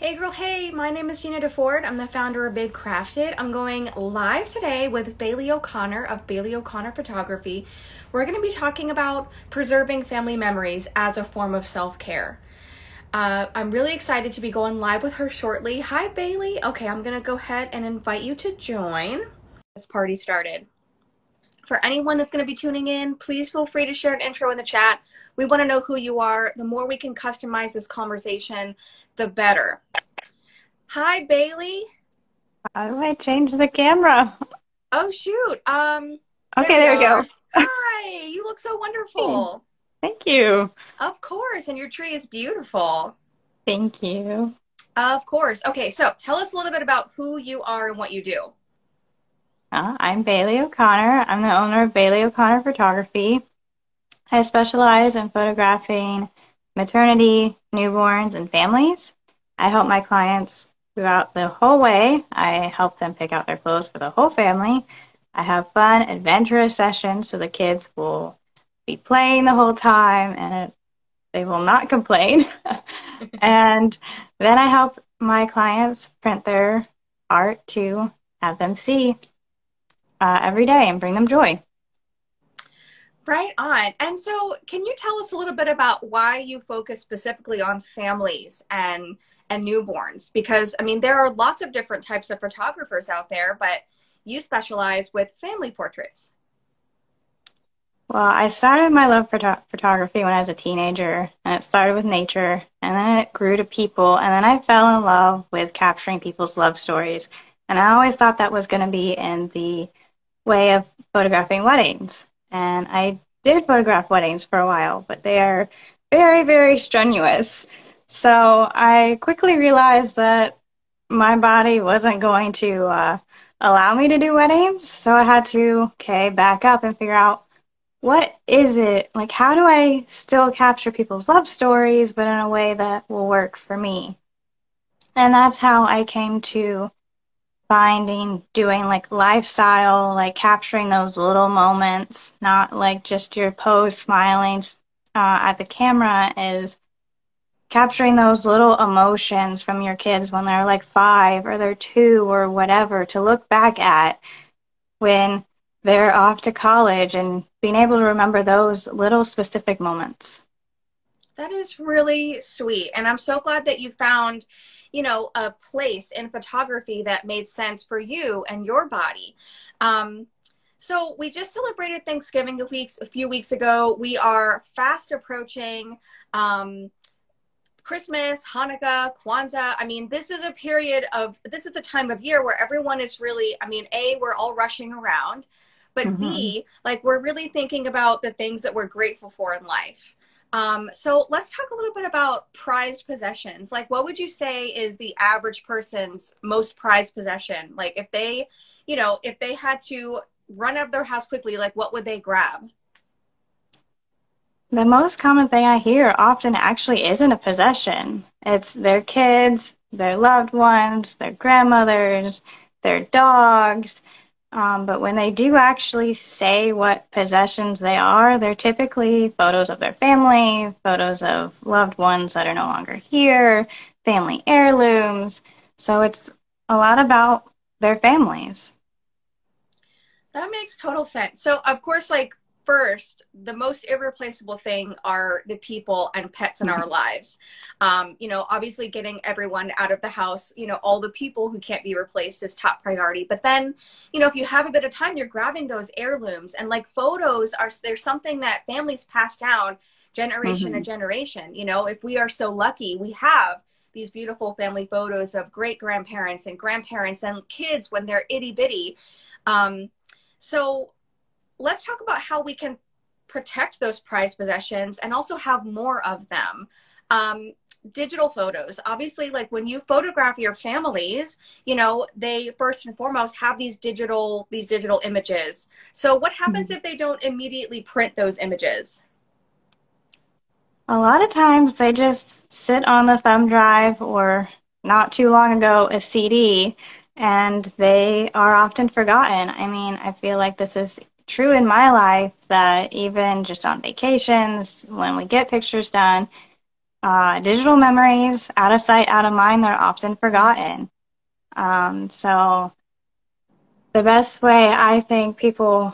Hey girl, hey, my name is Gina DeFord. I'm the founder of Babe Crafted. I'm going live today with Bailey O'Connor of Bailey O'Connor Photography. We're going to be talking about preserving family memories as a form of self-care. I'm really excited to be going live with her shortly. Hi, Bailey. Okay, I'm going to go ahead and invite you to join. This party started. For anyone that's going to be tuning in, please feel free to share an intro in the chat. We want to know who you are. The more we can customize this conversation, the better. Hi, Bailey. How do I change the camera? Oh, shoot. Okay, there we go. Hi, you look so wonderful. Thank you. Of course, and your tree is beautiful. Thank you. Of course. Okay, so tell us a little bit about who you are and what you do. I'm Bailey O'Connor. I'm the owner of Bailey O'Connor Photography. I specialize in photographing maternity, newborns, and families. I help my clients throughout the whole way. I help them pick out their clothes for the whole family. I have fun, adventurous sessions so the kids will be playing the whole time and they will not complain. And then I help my clients print their art to have them see every day and bring them joy. Right on. And so can you tell us a little bit about why you focus specifically on families and newborns? Because, I mean, there are lots of different types of photographers out there, but you specialize with family portraits. Well, I started my love for photography when I was a teenager, and it started with nature, and then it grew to people, and then I fell in love with capturing people's love stories. And I always thought that was going to be in the way of photographing weddings. And I did photograph weddings for a while, but they are very, very strenuous. So I quickly realized that my body wasn't going to allow me to do weddings. So I had to, back up and figure out what is it, like how do I still capture people's love stories, but in a way that will work for me? And that's how I came to doing like lifestyle, like capturing those little moments, not like just your pose smiling at the camera, is capturing those little emotions from your kids when they're like 5 or they're 2 or whatever, to look back at when they're off to college and being able to remember those little specific moments. That is really sweet. And I'm so glad that you found, you know, a place in photography that made sense for you and your body. So we just celebrated Thanksgiving a few weeks ago. We are fast approaching Christmas, Hanukkah, Kwanzaa. I mean, this is a time of year where everyone is really, I mean, A, we're all rushing around, but B, like we're really thinking about the things that we're grateful for in life. So let's talk a little bit about prized possessions. Like, what would you say is the average person's most prized possession? Like, if they, you know, if they had to run out of their house quickly, like, what would they grab? The most common thing I hear often actually isn't a possession. It's their kids, their loved ones, their grandmothers, their dogs. But when they do actually say what possessions they are, they're typically photos of their family, photos of loved ones that are no longer here, family heirlooms. So it's a lot about their families. That makes total sense. So, of course, like, first, the most irreplaceable thing are the people and pets in our lives. You know, obviously getting everyone out of the house, you know, all the people who can't be replaced is top priority. But then, you know, if you have a bit of time, you're grabbing those heirlooms, and like photos there's something that families pass down generation to generation. You know, if we are so lucky, we have these beautiful family photos of great grandparents and grandparents and kids when they're itty bitty. So let's talk about how we can protect those prized possessions and also have more of them. Digital photos, obviously, like when you photograph your families, you know, they first and foremost have these digital images. So what happens if they don't immediately print those images? A lot of times they just sit on the thumb drive, or not too long ago, a CD, and they are often forgotten. I mean, I feel like this is true in my life, that even just on vacations, when we get pictures done, digital memories, out of sight, out of mind, they're often forgotten. So the best way I think people,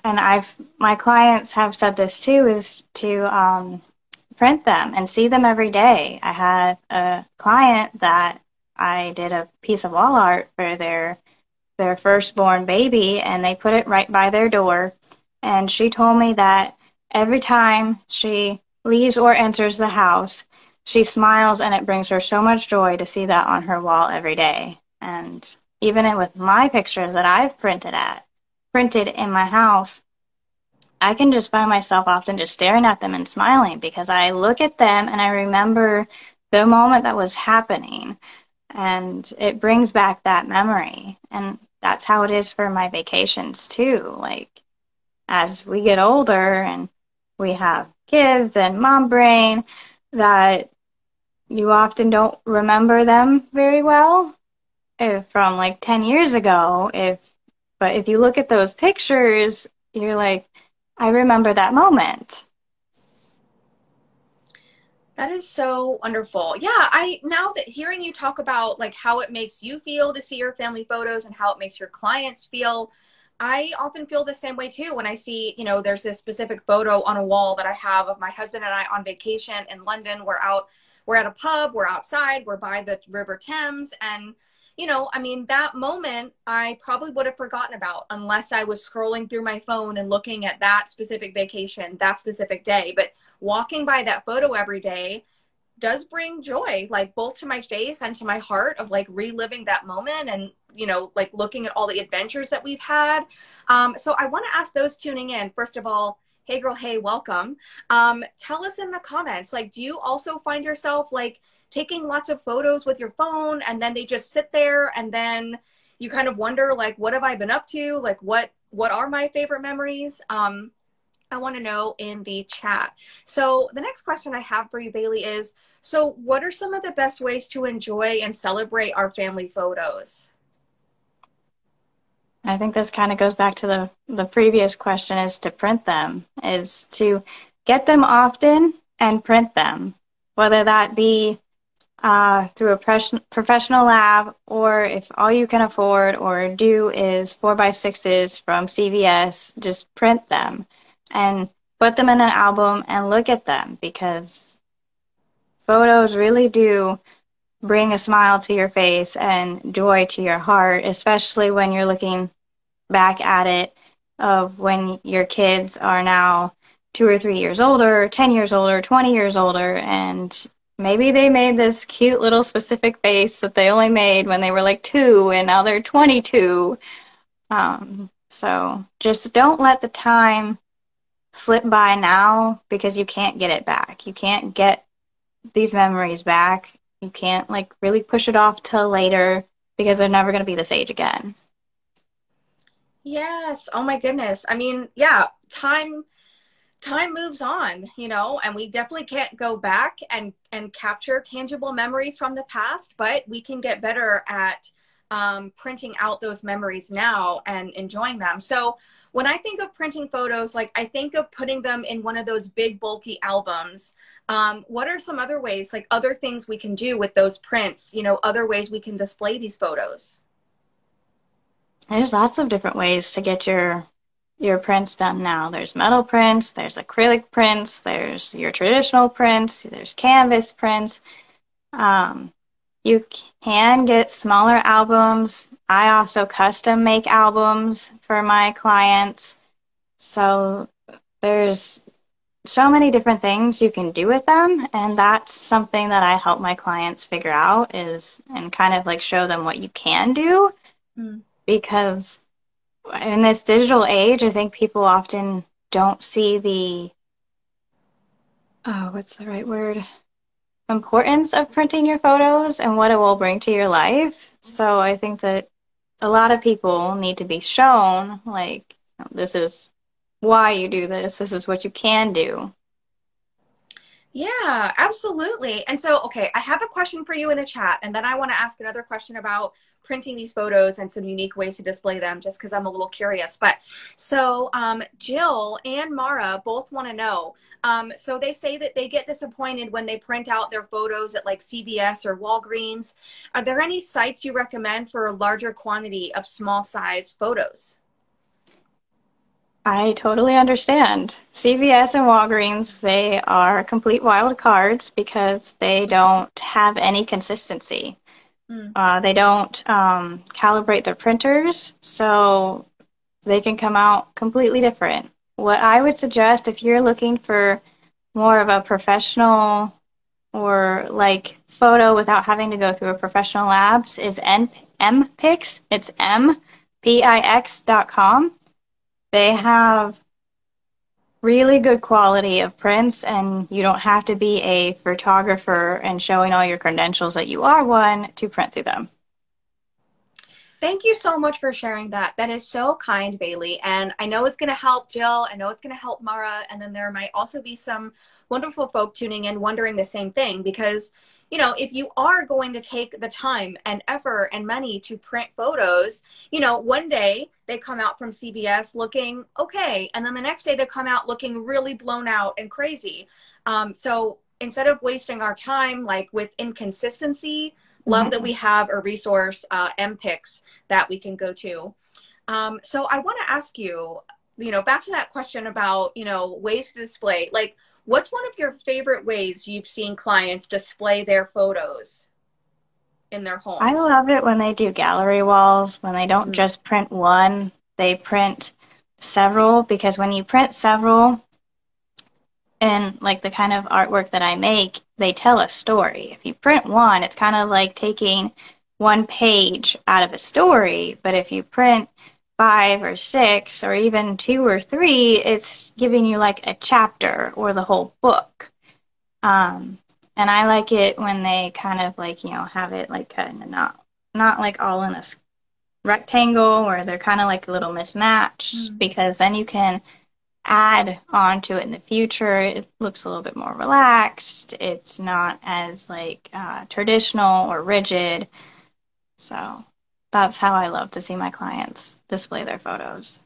and my clients have said this too, is to print them and see them every day. I had a client that I did a piece of wall art for their firstborn baby, and they put it right by their door. And she told me that every time she leaves or enters the house, she smiles, and it brings her so much joy to see that on her wall every day. And even with my pictures that I've printed in my house, I can just find myself often just staring at them and smiling because I look at them and I remember the moment that was happening, and it brings back that memory. And that's how it is for my vacations too. Like, as we get older and we have kids and mom brain, that you often don't remember them very well from like 10 years ago. But if you look at those pictures, you're like, I remember that moment. That is so wonderful. Yeah, I now that hearing you talk about like how it makes you feel to see your family photos and how it makes your clients feel, I often feel the same way too when I see, there's this specific photo on a wall that I have of my husband and I on vacation in London. We're at a pub, we're outside, we're by the River Thames, and I mean, that moment I probably would have forgotten about unless I was scrolling through my phone and looking at that specific vacation, that specific day. But walking by that photo every day does bring joy, like both to my face and to my heart, of like reliving that moment and, like looking at all the adventures that we've had. So I want to ask those tuning in, first of all, hey girl, hey, welcome. Tell us in the comments, like, do you also find yourself like taking lots of photos with your phone and then they just sit there and then you kind of wonder, like, what have I been up to? Like, what are my favorite memories? I want to know in the chat. So the next question I have for you, Bailey, is, so what are some of the best ways to enjoy and celebrate our family photos? I think this kind of goes back to the previous question, is to print them, is to get them often and print them, whether that be through a professional lab, or if all you can afford or do is 4x6s from CVS, just print them and put them in an album and look at them, because photos really do bring a smile to your face and joy to your heart, especially when you're looking back at it of when your kids are now 2 or 3 years older, 10 years older, 20 years older, and maybe they made this cute little specific face that they only made when they were like 2 and now they're 22. So just don't let the time slip by now, because you can't get it back. You can't get these memories back. You can't like really push it off till later, because they're never going to be this age again. Yes. Oh my goodness. I mean, yeah, time moves on, and we definitely can't go back and capture tangible memories from the past, but we can get better at printing out those memories now and enjoying them. So when I think of printing photos, like, I think of putting them in one of those big bulky albums. What are some other ways, like other things we can do with those prints, other ways we can display these photos? There's lots of different ways to get your prints done now. There's metal prints, there's acrylic prints, there's your traditional prints, there's canvas prints. You can get smaller albums. I also custom make albums for my clients. So there's so many different things you can do with them, and that's something that I help my clients figure out, and kind of like show them what you can do. Because in this digital age, I think people often don't see what's the right word? Importance of printing your photos and what it will bring to your life. So I think that a lot of people need to be shown, like, this is why you do this. This is what you can do. Yeah, absolutely. And so, okay, I have a question for you in the chat, and then I want to ask another question about printing these photos and some unique ways to display them, just because I'm a little curious. But so, Jill and Mara both want to know. So they say that they get disappointed when they print out their photos at like CVS or Walgreens. Are there any sites you recommend for a larger quantity of small size photos? I totally understand. CVS and Walgreens, they are complete wild cards because they don't have any consistency. Mm. They don't calibrate their printers, so they can come out completely different. What I would suggest if you're looking for more of a professional or like photo without having to go through a professional labs is MPix. It's MPIX.com. They have really good quality of prints, and you don't have to be a photographer and showing all your credentials that you are one to print through them. Thank you so much for sharing that. That is so kind, Bailey. And I know it's going to help Jill. I know it's going to help Mara. And then there might also be some wonderful folk tuning in wondering the same thing because, you know, if you are going to take the time and effort and money to print photos, you know, one day they come out from CVS looking okay. And then the next day they come out looking really blown out and crazy. So instead of wasting our time like with inconsistency, love that we have a resource, MPix, that we can go to. So I want to ask you, you know, back to that question about, you know, ways to display, like what's one of your favorite ways you've seen clients display their photos in their I homes? love it when they do gallery walls, when they don't Mm. just print one, they print several, because when you print several in like the kind of artwork that I make, they tell a story. If you print one, it's kind of like taking one page out of a story, but if you print five or six or even two or three, it's giving you like a chapter or the whole book. And I like it when they kind of like, you know, have it like kind of not like all in a rectangle where they're kind of like a little mismatched Mm. because then you can add on to it in the future. It looks a little bit more relaxed. It's not as like traditional or rigid. So that's how I love to see my clients display their photos.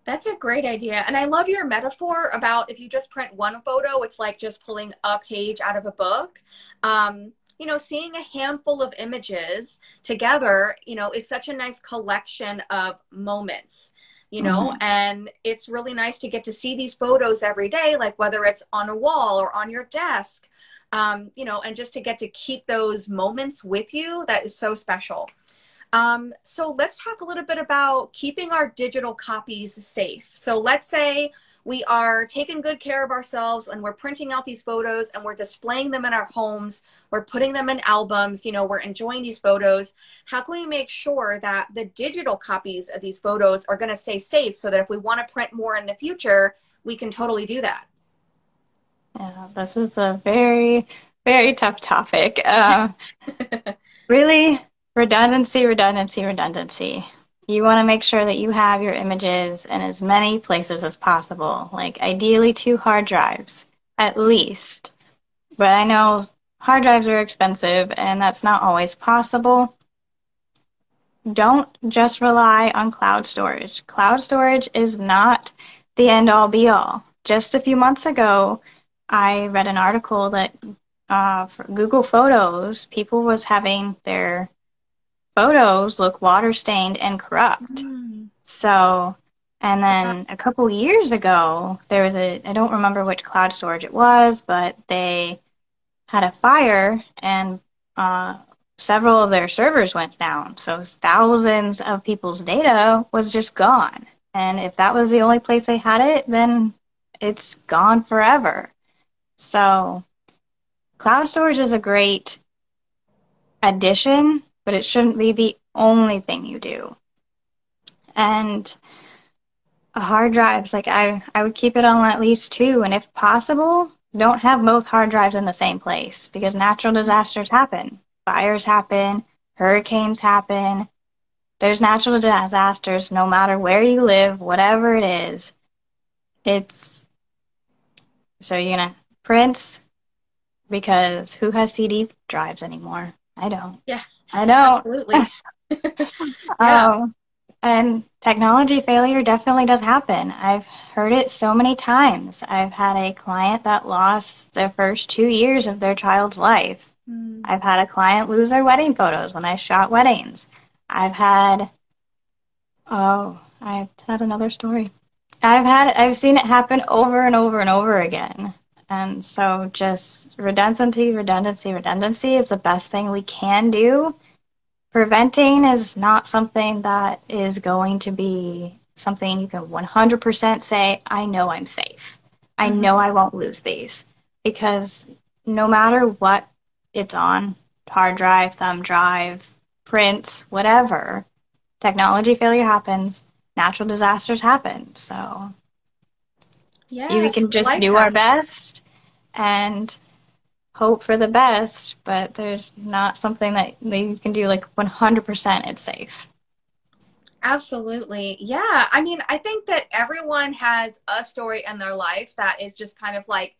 That's a great idea. And I love your metaphor about if you just print one photo, it's like just pulling a page out of a book. You know, seeing a handful of images together, you know, is such a nice collection of moments, you know, Mm-hmm. and it's really nice to get to see these photos every day, like whether it's on a wall or on your desk, you know, and just to get to keep those moments with you, that is so special. So let's talk a little bit about keeping our digital copies safe. So let's say we are taking good care of ourselves and we're printing out these photos and we're displaying them in our homes. We're putting them in albums, you know, we're enjoying these photos. How can we make sure that the digital copies of these photos are going to stay safe so that if we want to print more in the future, we can totally do that? Yeah, this is a very, very tough topic. Really, redundancy, redundancy, redundancy. You want to make sure that you have your images in as many places as possible, like ideally two hard drives, at least. But I know hard drives are expensive and that's not always possible. Don't just rely on cloud storage. Cloud storage is not the end all be all. Just a few months ago, I read an article that for Google Photos, people was having their photos look water stained and corrupt. Mm. So, and Wow. then a couple years ago, there was I don't remember which cloud storage it was, but they had a fire and uh, several of their servers went down. So thousands of people's data was just gone. And if that was the only place they had it, then it's gone forever. So cloud storage is a great addition, but it shouldn't be the only thing you do. And hard drives, like I would keep it on at least two, and if possible, don't have both hard drives in the same place because natural disasters happen. Fires happen, hurricanes happen. There's natural disasters no matter where you live, whatever it is. It's so you're gonna prints, because who has CD drives anymore? I don't. Yeah, I don't. absolutely. Yeah. Um, and technology failure definitely does happen. I've heard it so many times. I've had a client that lost the first 2 years of their child's life. Mm. I've had a client lose their wedding photos when I shot weddings. I've had, I've had another story. I've seen it happen over and over and over again. And so just redundancy is the best thing we can do. Preventing is not something that is going to be something you can 100% say, I know I'm safe. I know I won't lose these. Because no matter what it's on, hard drive, thumb drive, prints, whatever, technology failure happens, natural disasters happen. So we Yes, can just life do our happens. best and hope for the best, but there's not something that you can do like 100% it's safe. Absolutely. Yeah. I mean, I think that everyone has a story in their life that is just kind of like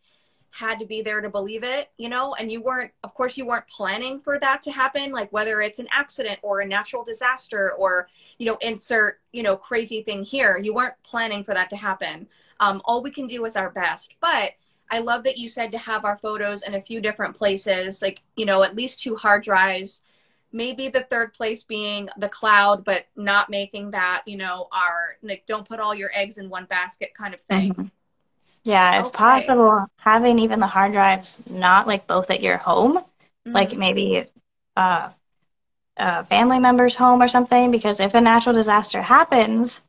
had to be there to believe it, you know, and you weren't, of course, you weren't planning for that to happen, like whether it's an accident or a natural disaster or, you know, insert, you know, crazy thing here. You weren't planning for that to happen. All we can do is our best. But I love that you said to have our photos in a few different places, like, you know, at least 2 hard drives, maybe the third place being the cloud, but not making that, you know, our, like, don't put all your eggs in one basket kind of thing. Mhm. Yeah, if Okay. possible, having even the hard drives not like both at your home, like Mm, maybe uh, a family member's home or something, because if a natural disaster happens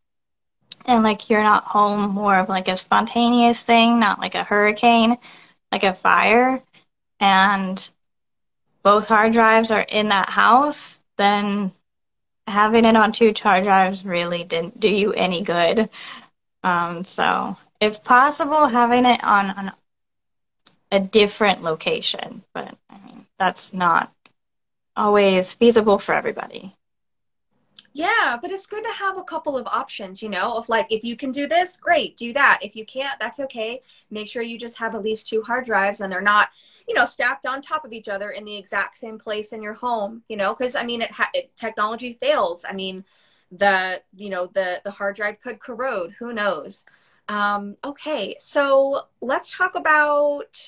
and like you're not home, more of like a spontaneous thing, not like a hurricane, like a fire, and both hard drives are in that house, then having it on two hard drives really didn't do you any good. So if possible, having it on a different location, but I mean, that's not always feasible for everybody. yeah, but it's good to have a couple of options, you know, of like, if you can do this, great, do that. If you can't, that's okay. Make sure you just have at least 2 hard drives and they're not, you know, stacked on top of each other in the exact same place in your home, you know, because I mean, technology fails. I mean, you know, the hard drive could corrode. Who knows? Okay, so let's talk about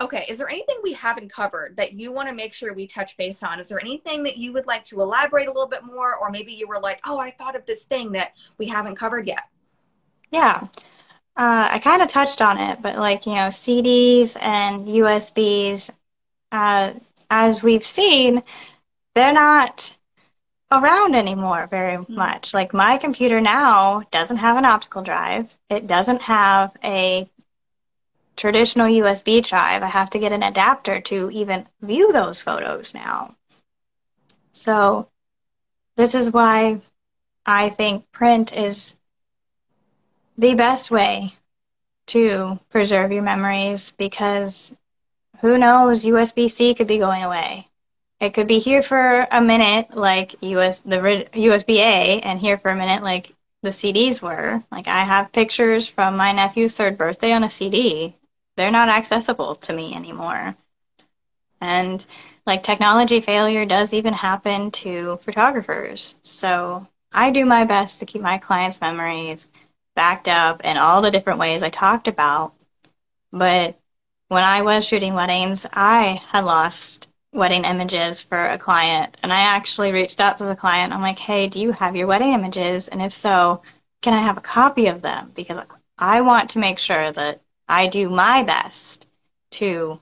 okay, is there anything we haven't covered that you want to make sure we touch base on? Is there anything that you would like to elaborate a little bit more? Or maybe you were like, oh, I thought of this thing that we haven't covered yet. Yeah, I kind of touched on it, but like, CDs and USBs, uh, as we've seen, they're not around anymore very Mm. much. Like my computer now doesn't have an optical drive. It doesn't have a traditional USB drive. I have to get an adapter to even view those photos now. So this is why I think print is the best way to preserve your memories, because who knows, USB-C could be going away. It could be here for a minute like the USB-A, and here for a minute like the CDs were. Like I have pictures from my nephew's third birthday on a CD. They're not accessible to me anymore. And like technology failure does even happen to photographers. So I do my best to keep my clients' memories backed up in all the different ways I talked about. But when I was shooting weddings, I had lost wedding images for a client. And I actually reached out to the client. I'm like, hey, do you have your wedding images? And if so, can I have a copy of them? Because I want to make sure that I do my best to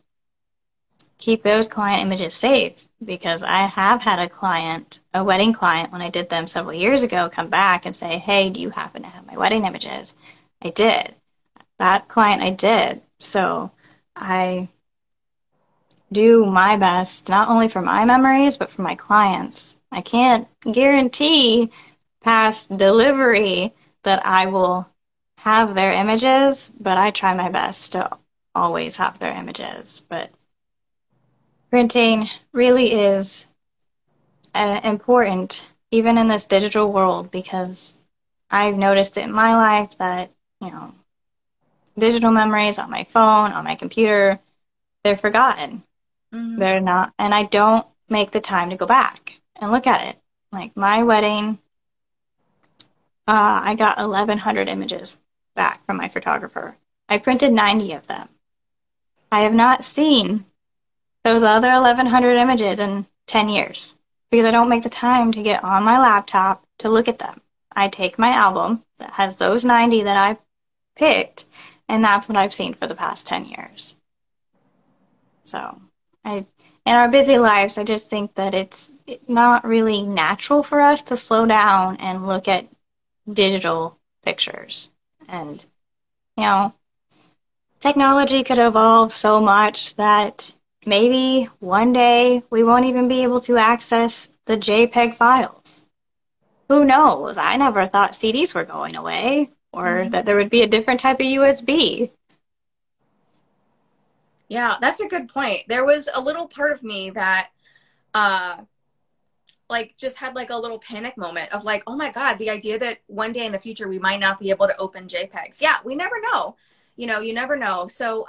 keep those client images safe, because I have had a wedding client, when I did them several years ago, come back and say, hey, do you happen to have my wedding images? I did. That client I did. So I do my best, not only for my memories, but for my clients. I can't guarantee past delivery that I will have their images, but I try my best to always have their images. But printing really is important, even in this digital world, because I've noticed it in my life that, digital memories on my phone, on my computer, they're forgotten. Mm-hmm. They're not, and I don't make the time to go back and look at it. Like my wedding, I got 1,100 images back from my photographer. I printed 90 of them. I have not seen those other 1,100 images in 10 years because I don't make the time to get on my laptop to look at them. I take my album that has those 90 that I picked, and that's what I've seen for the past 10 years. So, in our busy lives, I just think that it's not really natural for us to slow down and look at digital pictures. And, you know, technology could evolve so much that maybe one day we won't even be able to access the JPEG files. Who knows? I never thought CDs were going away or that there would be a different type of USB. Yeah, that's a good point. There was a little part of me that like just had like a little panic moment of like, oh my God, the idea that one day in the future we might not be able to open JPEGs. Yeah, we never know. You know, you never know. So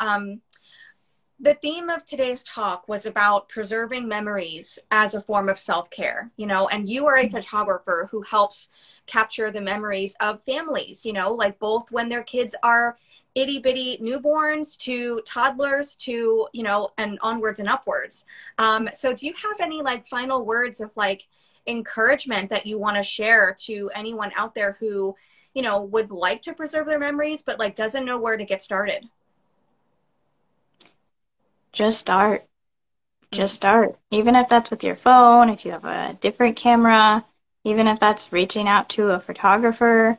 the theme of today's talk was about preserving memories as a form of self-care, you know, and you are a photographer who helps capture the memories of families, you know, like both when their kids are itty bitty newborns to toddlers to, you know, and onwards and upwards. So do you have any like final words of like encouragement that you want to share to anyone out there who, you know, would like to preserve their memories, but like doesn't know where to get started? Just start. Just start. Even if that's with your phone, if you have a different camera, even if that's reaching out to a photographer.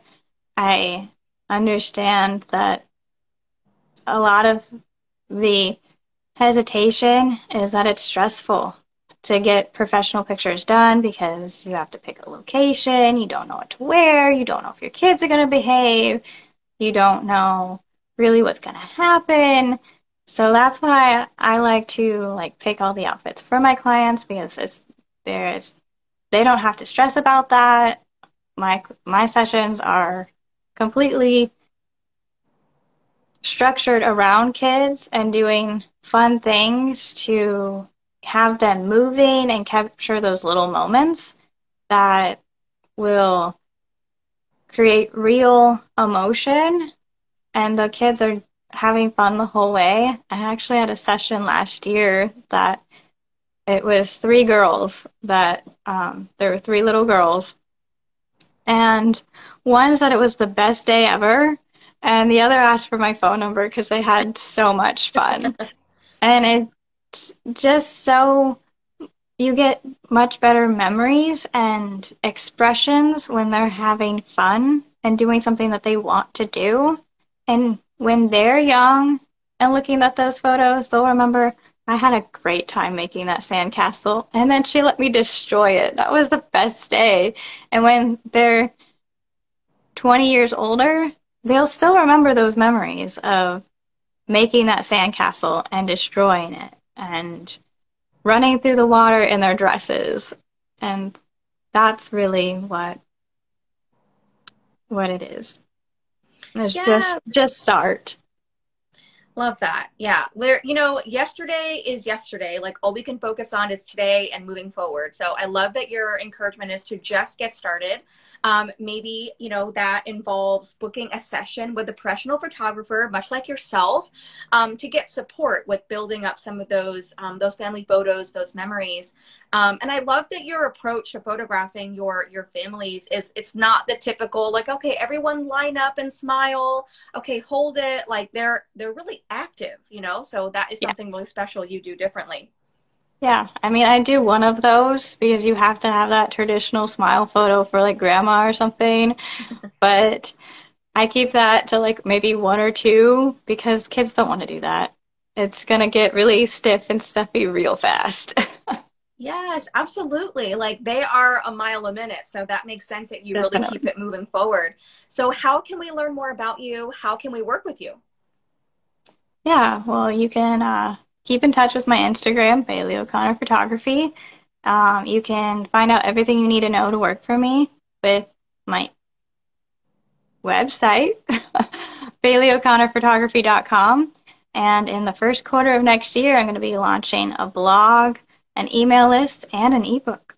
I understand that a lot of the hesitation is that it's stressful to get professional pictures done because you have to pick a location, you don't know what to wear, you don't know if your kids are going to behave, you don't know really what's going to happen. So that's why I like to like pick all the outfits for my clients because they don't have to stress about that. My sessions are completely structured around kids and doing fun things to have them moving and capture those little moments that will create real emotion, and the kids are having fun the whole way. I actually had a session last year that it was three girls that there were three little girls, and one said it was the best day ever, and the other asked for my phone number because they had so much fun. And it's just so you get much better memories and expressions when they're having fun and doing something that they want to do. And when they're young and looking at those photos, they'll remember, I had a great time making that sandcastle, and then she let me destroy it. That was the best day. And when they're 20 years older, they'll still remember those memories of making that sandcastle and destroying it and running through the water in their dresses. And that's really what it is. It's just start. Love that. Yeah. You know, yesterday is yesterday. Like all we can focus on is today and moving forward. So I love that your encouragement is to just get started. Maybe, you know, that involves booking a session with a professional photographer, much like yourself, to get support with building up some of those family photos, those memories. And I love that your approach to photographing your families it's not the typical, like, okay, everyone line up and smile. Okay, hold it. Like they're really active, you know, so that is something really special you do differently. Yeah, I mean, I do one of those because you have to have that traditional smile photo for like grandma or something, but I keep that to like maybe one or two because kids don't want to do that. It's gonna get really stiff and stuffy real fast. Yes, absolutely. Like they are a mile a minute. So that makes sense that you really Definitely. keep it moving forward. So how can we learn more about you? How can we work with you? Yeah, well, you can keep in touch with my Instagram, Bailey O'Connor Photography. You can find out everything you need to know to work for me with my website, BaileyO'ConnorPhotography.com. And in the first quarter of next year, I'm going to be launching a blog, an email list, and an ebook.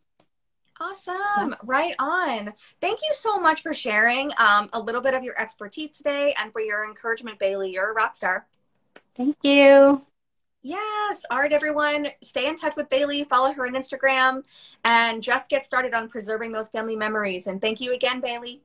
Awesome. Right on. Thank you so much for sharing a little bit of your expertise today and for your encouragement, Bailey. You're a rock star. Thank you. Yes. All right, everyone. Stay in touch with Bailey. Follow her on Instagram and just get started on preserving those family memories. And thank you again, Bailey.